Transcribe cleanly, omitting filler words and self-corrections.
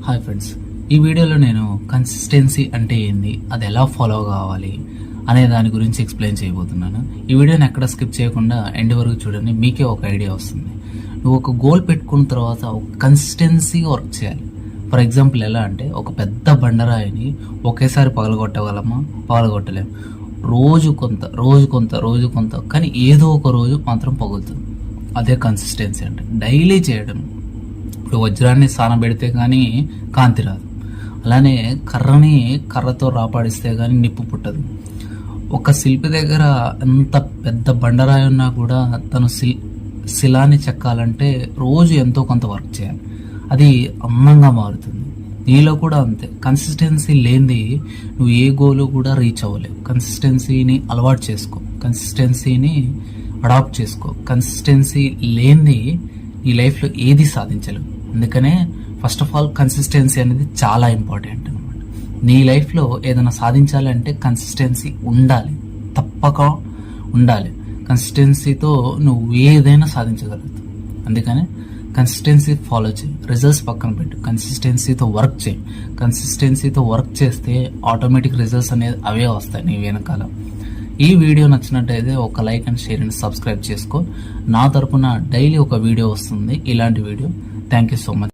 Hi friends, ఈ వీడియోలో నేను కన్సిస్టెన్సీ అంటే ఏంది, అది ఎలా ఫాలో కావాలి అనే దాని గురించి ఎక్స్ప్లెయిన్ చేయబోతున్నాను. ఈ వీడియోని ఎక్కడ స్కిప్ చేయకుండా ఎండ్ వరకు చూడండి, మీకే ఒక ఐడియా వస్తుంది. నువ్వు ఒక గోల్ పెట్టుకున్న తర్వాత ఒక కన్సిస్టెన్సీ వర్క్ చేయాలి. ఫర్ ఎగ్జాంపుల్ ఎలా అంటే, ఒక పెద్ద బండరాయిని ఒకేసారి పగలగొట్టగలమా? పగలగొట్టలేము. రోజు కొంత కానీ ఏదో ఒక రోజు మాత్రం పగులుతుంది. అదే కన్సిస్టెన్సీ అంటే. డైలీ చేయడం. ఇప్పుడు వజ్రాన్ని సానబెడితే కానీ కాంతి రాదు, అలానే కర్రతో రాపాడిస్తే కానీ నిప్పు పుట్టదు. ఒక శిల్పి దగ్గర ఎంత పెద్ద బండరాయి ఉన్నా కూడా తను శిలాన్ని చెక్కాలంటే రోజు ఎంతో కొంత వర్క్ చేయాలి, అది అందంగా మారుతుంది. నీలో కూడా అంతే. కన్సిస్టెన్సీ లేనిది నువ్వు ఏ గోలు కూడా రీచ్ అవ్వలేవు. కన్సిస్టెన్సీని అలవాటు చేసుకో, కన్సిస్టెన్సీని అడాప్ట్ చేసుకో. కన్సిస్టెన్సీ లేనిది ఈ లైఫ్లో ఏది సాధించలేవు. అందుకనే ఫస్ట్ ఆఫ్ ఆల్ కన్సిస్టెన్సీ అనేది చాలా ఇంపార్టెంట్ అనమాట. నీ లైఫ్లో ఏదైనా సాధించాలంటే కన్సిస్టెన్సీ ఉండాలి, తప్పక ఉండాలి. కన్సిస్టెన్సీతో నువ్వు ఏదైనా సాధించగలుగుతావు. అందుకనే కన్సిస్టెన్సీ ఫాలో చేయి, రిజల్ట్స్ పక్కన పెట్టు, కన్సిస్టెన్సీతో వర్క్ చేయి. కన్సిస్టెన్సీతో వర్క్ చేస్తే ఆటోమేటిక్ రిజల్ట్స్ అనేది అవే వస్తాయి నీ వెనకాల. ఈ వీడియో నచ్చినట్టయితే ఒక like and share and subscribe చేసుకో. నా తరపున డైలీ ఒక వీడియో వస్తుంది, ఇలాంటి video. Thank you so much.